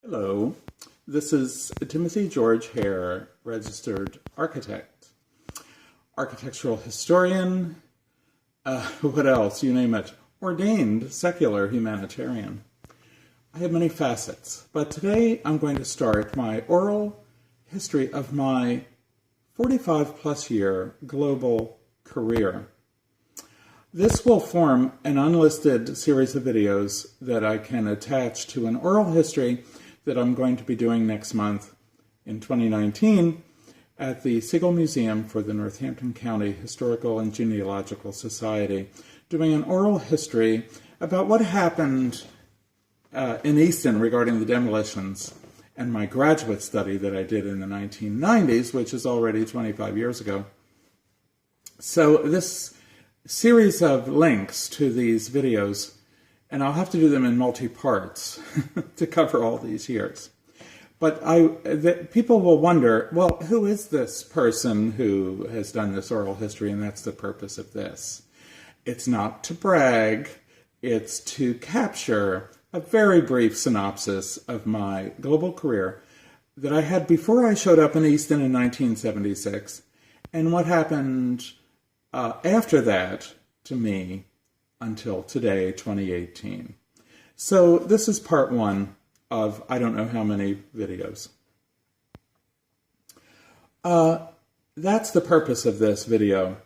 Hello, this is Timothy George Hare, registered architect, architectural historian, what else, you name it, ordained secular humanitarian. I have many facets, but today I'm going to start my oral history of my 45-plus year global career. This will form an unlisted series of videos that I can attach to an oral history that I'm going to be doing next month in 2019 at the Siegel Museum for the Northampton County Historical and Genealogical Society, doing an oral history about what happened in Easton regarding the demolitions and my graduate study that I did in the 1990s, which is already 25 years ago. So this series of links to these videos, and I'll have to do them in multi-parts to cover all these years. But people will wonder, well, who is this person who has done this oral history, and that's the purpose of this. It's not to brag, it's to capture a very brief synopsis of my global career that I had before I showed up in Easton in 1976, and what happened after that to me until today, 2018. So this is part one of I don't know how many videos. That's the purpose of this video.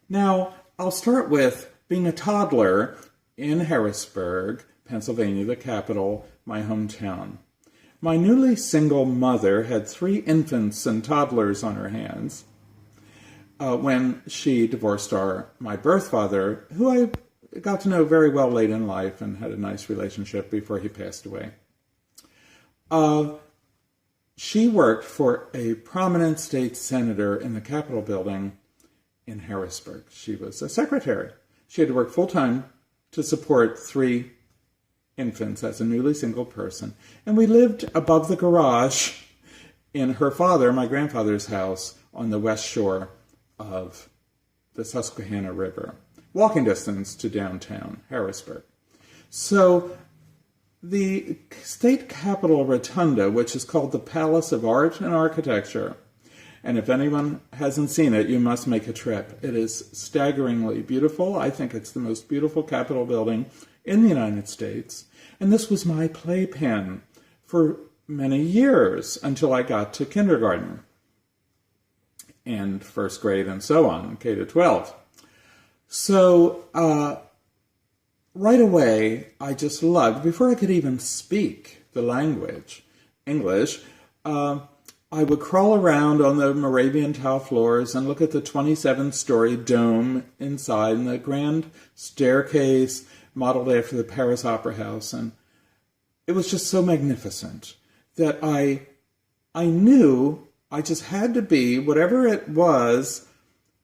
Now, I'll start with being a toddler in Harrisburg, Pennsylvania, the capital, my hometown. My newly single mother had 3 infants and toddlers on her hands when she divorced my birth father, who I got to know very well late in life and had a nice relationship before he passed away. She worked for a prominent state senator in the Capitol building in Harrisburg. She was a secretary. She had to work full-time to support 3 infants as a newly single person. And we lived above the garage in her father, my grandfather's house, on the west shore of the Susquehanna River, walking distance to downtown Harrisburg. So the state capitol rotunda, which is called the Palace of Art and Architecture, and if anyone hasn't seen it, you must make a trip. It is staggeringly beautiful. I think it's the most beautiful Capitol building in the United States. And this was my playpen for many years until I got to kindergarten and first grade and so on, K to 12. So right away, I just loved, before I could even speak the language, English, I would crawl around on the Moravian tile floors and look at the 27-story dome inside and the grand staircase modeled after the Paris Opera House. And it was just so magnificent that I knew I just had to be, whatever it was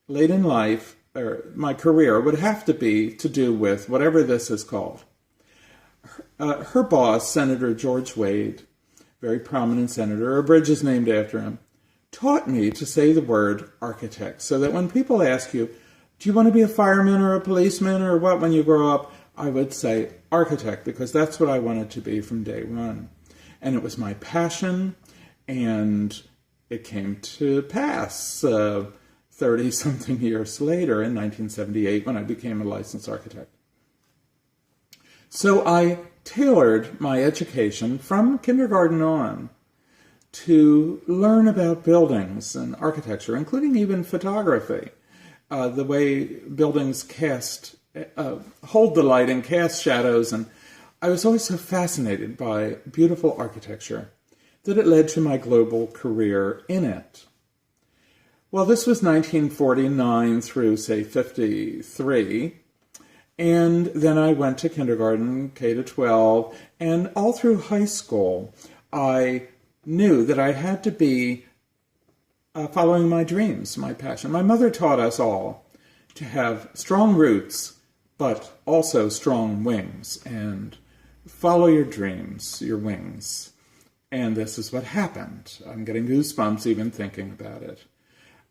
late in life, or my career would have to be to do with whatever this is called. Her boss, Senator George Wade, very prominent senator, a bridge is named after him, taught me to say the word architect, so that when people ask you, do you want to be a fireman or a policeman or what when you grow up, I would say architect, because that's what I wanted to be from day one. And it was my passion, and it came to pass 30-something years later in 1978 when I became a licensed architect. So I tailored my education from kindergarten on to learn about buildings and architecture, including even photography, the way buildings hold the light and cast shadows. And I was always so fascinated by beautiful architecture that it led to my global career in it. Well, this was 1949 through, say, 53. And then I went to kindergarten, K to 12, and all through high school, I knew that I had to be following my dreams, my passion. My mother taught us all to have strong roots, but also strong wings, and follow your dreams, your wings. And this is what happened. I'm getting goosebumps even thinking about it.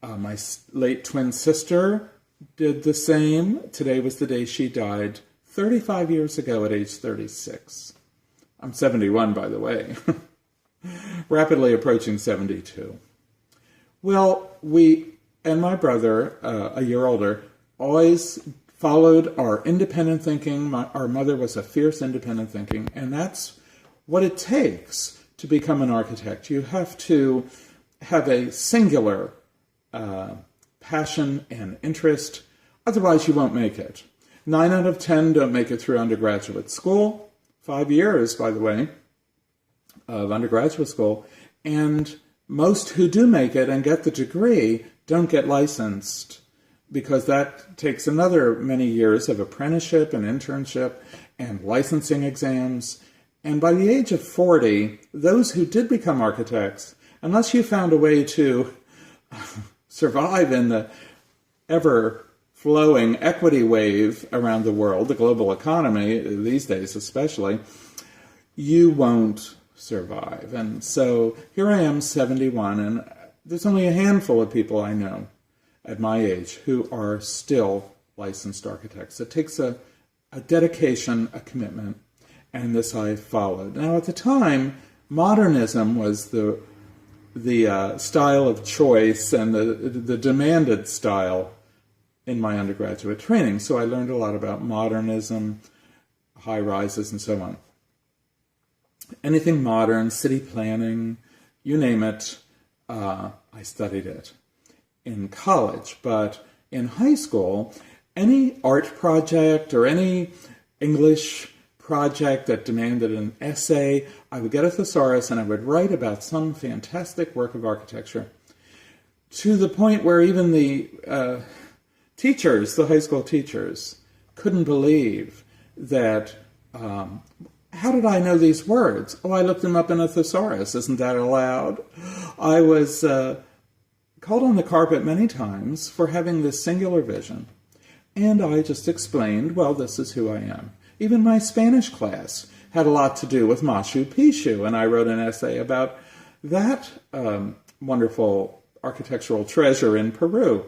My late twin sister did the same. Today was the day she died 35 years ago at age 36. I'm 71, by the way. rapidly approaching 72. Well, we and my brother, a year older, always followed our independent thinking. Our mother was a fierce independent thinking, and that's what it takes to become an architect. You have to have a singular passion and interest, otherwise you won't make it. 9 out of 10 don't make it through undergraduate school. 5 years, by the way, of undergraduate school. And most who do make it and get the degree don't get licensed, because that takes another many years of apprenticeship and internship and licensing exams. And by the age of 40, those who did become architects, unless you found a way to survive in the ever-flowing equity wave around the world, the global economy these days especially, you won't survive. And so here I am, 71, and there's only a handful of people I know at my age who are still licensed architects. It takes a dedication, a commitment, and this I followed. Now, at the time, modernism was the style of choice and the demanded style in my undergraduate training. So I learned a lot about modernism, high-rises, and so on. Anything modern, city planning, you name it, I studied it in college. But in high school, any art project or any English project that demanded an essay, I would get a thesaurus and I would write about some fantastic work of architecture, to the point where even the teachers, the high school teachers, couldn't believe that, how did I know these words? Oh, I looked them up in a thesaurus. Isn't that allowed? I was called on the carpet many times for having this singular vision. And I just explained, well, this is who I am. Even my Spanish class had a lot to do with Machu Picchu, and I wrote an essay about that wonderful architectural treasure in Peru.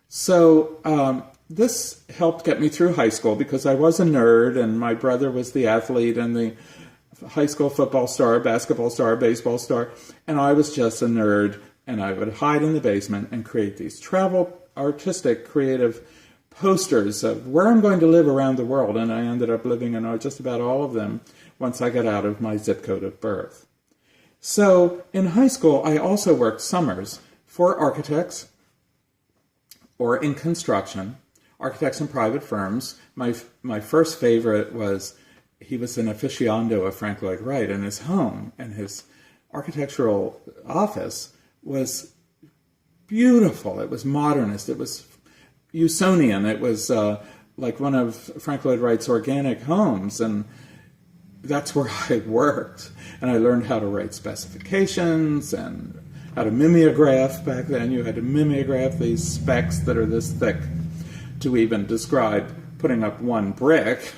So this helped get me through high school, because I was a nerd, and my brother was the athlete and the high school football star, basketball star, baseball star, and I was just a nerd, and I would hide in the basement and create these travel, artistic, creative posters of where I'm going to live around the world, and I ended up living in just about all of them once I got out of my zip code of birth. So in high school, I also worked summers for architects or in construction, architects in private firms. My first favorite was, he was an aficionado of Frank Lloyd Wright, and his home and his architectural office was beautiful. It was modernist. It was Usonian. It was like one of Frank Lloyd Wright's organic homes, and that's where I worked. And I learned how to write specifications and how to mimeograph. Back then you had to mimeograph these specs that are this thick to even describe putting up one brick.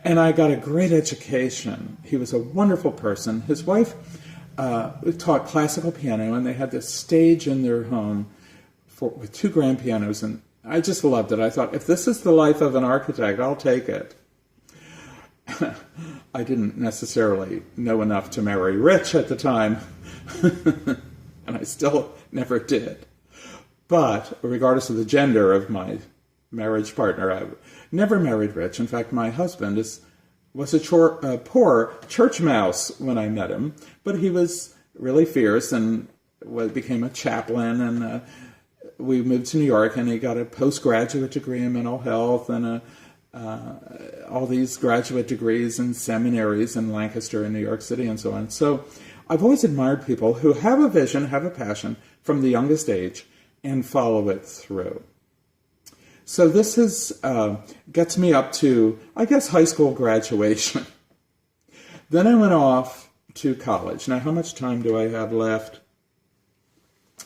And I got a great education. He was a wonderful person. His wife taught classical piano, and they had this stage in their home with 2 grand pianos, and I just loved it. I thought, if this is the life of an architect, I'll take it. I didn't necessarily know enough to marry rich at the time, and I still never did. But regardless of the gender of my marriage partner, I never married rich. In fact, my husband was a poor church mouse when I met him, but he was really fierce and became a chaplain, and we moved to New York, and he got a postgraduate degree in mental health and all these graduate degrees in seminaries in Lancaster and New York City and so on. So I've always admired people who have a vision, have a passion from the youngest age, and follow it through. So this gets me up to, I guess, high school graduation. Then I went off to college. Now, how much time do I have left?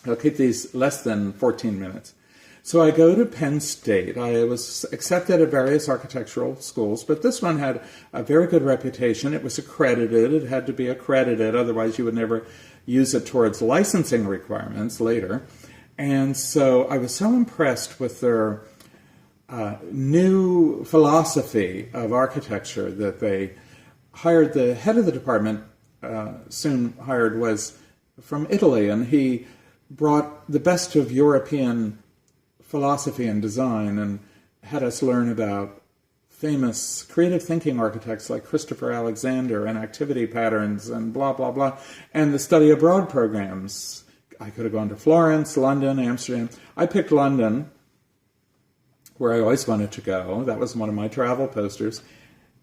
I'll keep these less than 14 minutes. So I go to Penn State. I was accepted at various architectural schools, but this one had a very good reputation. It was accredited. It had to be accredited, otherwise you would never use it towards licensing requirements later. And so I was so impressed with their new philosophy of architecture that they hired the head of the department soon hired was from Italy, and he brought the best of European philosophy and design and had us learn about famous creative thinking architects like Christopher Alexander and activity patterns and blah, blah, blah, and the study abroad programs. I could have gone to Florence, London, Amsterdam. I picked London, where I always wanted to go. That was one of my travel posters.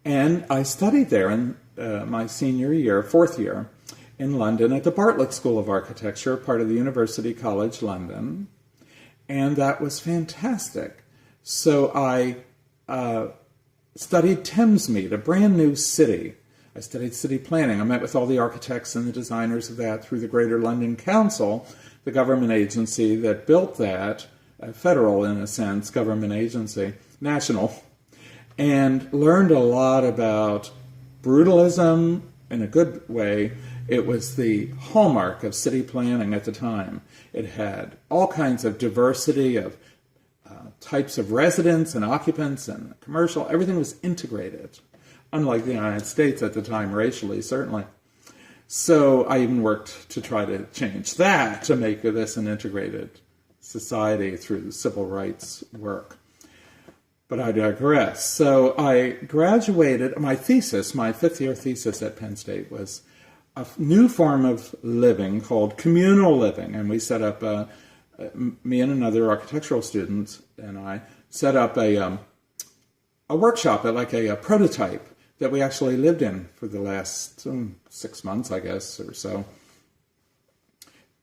And I studied there in my senior year, fourth year, in London at the Bartlett School of Architecture, part of the University College London. And that was fantastic. So I studied Thamesmead, a brand new city. I studied city planning. I met with all the architects and the designers of that through the Greater London Council, the government agency that built that, federal in a sense, government agency, national, and learned a lot about brutalism in a good way. It was the hallmark of city planning at the time. It had all kinds of diversity of types of residents and occupants and commercial. Everything was integrated, unlike the United States at the time, racially, certainly. So I even worked to try to change that, to make this an integrated society through civil rights work. But I digress. So I graduated, my thesis, my fifth-year thesis at Penn State was a new form of living called communal living. And we set up, me and another architectural student and I set up a workshop, like a prototype that we actually lived in for the last 6 months, I guess, or so,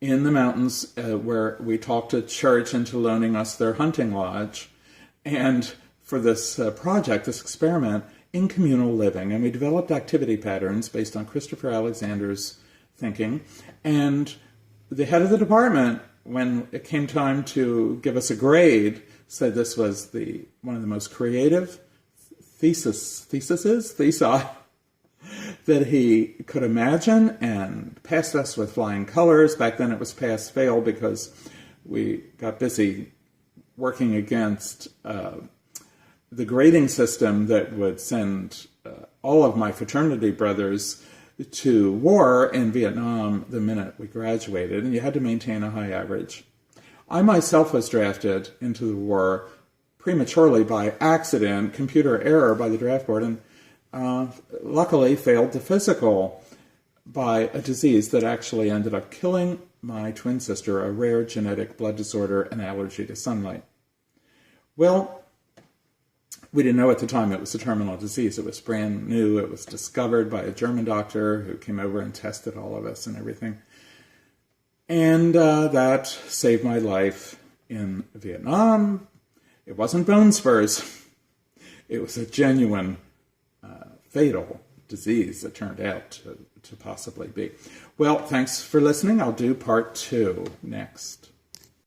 in the mountains, where we talked a church into loaning us their hunting lodge, and for this project, this experiment, in communal living. And we developed activity patterns based on Christopher Alexander's thinking. And the head of the department, when it came time to give us a grade, said this was one of the most creative thesi that he could imagine, and passed us with flying colors. Back then it was pass-fail because we got busy working against the grading system that would send all of my fraternity brothers to war in Vietnam the minute we graduated, and you had to maintain a high average. I myself was drafted into the war prematurely by accident, computer error by the draft board, and luckily failed the physical by a disease that actually ended up killing my twin sister, a rare genetic blood disorder and allergy to sunlight. Well, we didn't know at the time it was a terminal disease. It was brand new. It was discovered by a German doctor who came over and tested all of us and everything. And that saved my life in Vietnam. It wasn't bone spurs. It was a genuine fatal disease that turned out to possibly be. Well, thanks for listening. I'll do part 2 next.